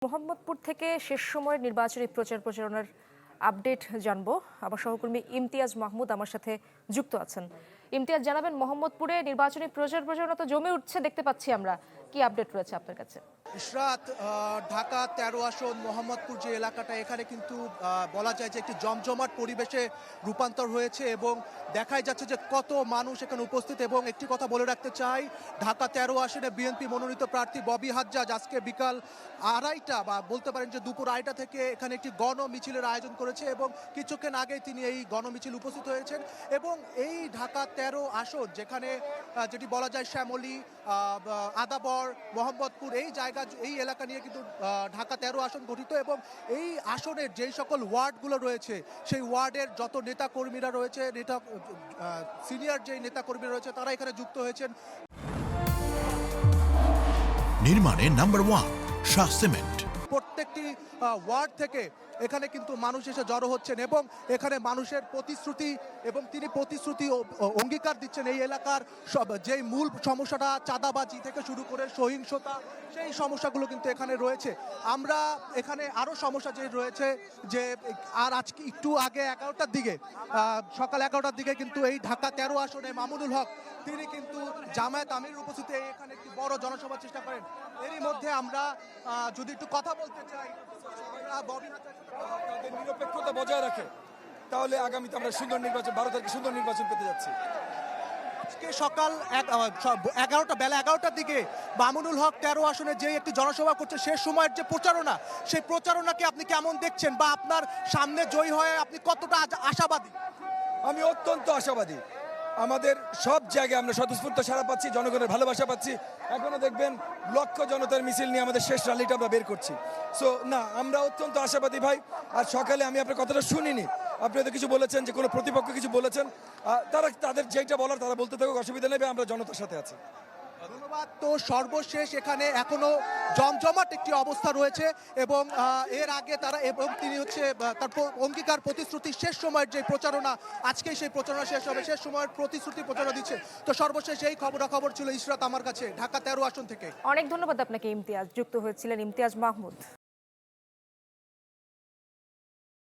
মোহাম্মদপুর থেকে শেষ সময়ের নির্বাচনী প্রচারণার আপডেট জানবো। আমার সহকর্মী ইমতিয়াজ মাহমুদ আমার সাথে যুক্ত আছেন। ইমতিয়াজ, জানাবেন মোহাম্মদপুরে নির্বাচনী প্রচারণা তো জমে উঠছে দেখতে পাচ্ছি আমরা, কি আপডেট রয়েছে আপনার কাছে? ইশরাত, ঢাকা ১৩ আসন মোহাম্মদপুর যে এলাকাটা, এখানে কিন্তু বলা যায় যে একটি জমজমাট পরিবেশে রূপান্তর হয়েছে এবং দেখাই যাচ্ছে যে কত মানুষ এখানে উপস্থিত। এবং একটি কথা বলে রাখতে চাই, ঢাকা ১৩ আসনে বিএনপি মনোনীত প্রার্থী ববি হাজ্জাজ আজকে বিকাল ২:৩০ বা বলতে পারেন যে দুপুর ২:৩০ থেকে এখানে একটি গণমিছিলের আয়োজন করেছে এবং কিছুক্ষণ আগে তিনি এই গণমিছিল উপস্থিত হয়েছেন। এবং এই ঢাকা ১৩ আসন, যেখানে যেটি বলা যায় শ্যামলী, আদাবর, মোহাম্মদপুর, এই এলাকা নিয়ে কিন্তু ঢাকা ১৩ আসন গঠিত। এবং এই আসনের যেই সকল ওয়ার্ডগুলো রয়েছে, সেই ওয়ার্ডের যত নেতা কর্মীরা রয়েছে, সিনিয়র যেই নেতা কর্মীরা রয়েছে, তারা এখানে যুক্ত হয়েছেন। নির্মাণে নাম্বার 1 শাহ সিমেন্ট। প্রত্যেকটি ওয়ার্ড থেকে এখানে কিন্তু মানুষ এসে জড়ো হচ্ছেন এবং এখানে মানুষের প্রতিশ্রুতি এবং তিনি প্রতিশ্রুতি অঙ্গীকার দিচ্ছেন এই এলাকার যেই মূল সমস্যাটা চাঁদাবাজি থেকে শুরু করে সহিংসতা, সেই সমস্যাগুলো কিন্তু এখানে রয়েছে। আমরা এখানে আরও সমস্যা যে রয়েছে, যে আর আজকে একটু আগে 11টার দিকে, সকাল 11টার দিকে কিন্তু এই ঢাকা ১৩ আসনে মামুনুল হক তিনি কিন্তু জামায়াত আমিরের উপস্থিতিতে এখানে একটি বড় জনসভার চেষ্টা করেন। এরই মধ্যে আমরা যদি একটু কথা বলতে চাই, তাদের নিরপেক্ষতা বজায় রাখে, তাহলে আগামীতে আমরা সুন্দর নির্বাচন, 12 তারিখে সুন্দর নির্বাচন পেতে যাচ্ছি। আজকে সকাল বেলা 11টার দিকে মামুনুল হক ১৩ আসনে যে একটি জনসভা করছে, শেষ সময়ের যে প্রচারণা, সেই প্রচারণাকে আপনি কেমন দেখছেন বা আপনার সামনে জয়ী হয়ে আপনি কতটা আশাবাদী? আমি অত্যন্ত আশাবাদী। আমাদের সব জায়গায় আমরা স্বতঃস্ফূর্ত সাড়া পাচ্ছি, জনগণের ভালোবাসা পাচ্ছি। এখনো দেখবেন লক্ষ জনতার মিছিল নিয়ে আমাদের শেষ র্যালিটা আমরা বের করছি। সো না, আমরা অত্যন্ত আশাবাদী ভাই। আর সকালে আমি আপনার কথাটা শুনিনি, আপনি হয়তো কিছু বলেছেন যে কোনো প্রতিপক্ষ কিছু বলেছেন, তাদের যেটা বলার তারা বলতে থাকুক, অসুবিধা নেই, আমরা জনতার সাথে আছি। ধন্যবাদ। তো সর্বশেষ এখানে এখনো জমজমাট একটি অবস্থা রয়েছে এবং এর আগে তারা এবং তিনি হচ্ছে তার অঙ্গীকার প্রতিশ্রুতি শেষ সময়ের যে প্রচারণা, আজকেই সেই প্রচারণা শেষ হবে, শেষ সময়ের প্রতিশ্রুতি প্রচারণা দিচ্ছে। তো সর্বশেষ এই খবর ছিল ইশরাত আমার কাছে ঢাকা ১৩ আসন থেকে। অনেক ধন্যবাদ আপনাকে ইমতিয়াজ, যুক্ত হয়েছিলেন ইমতিয়াজ মাহমুদ।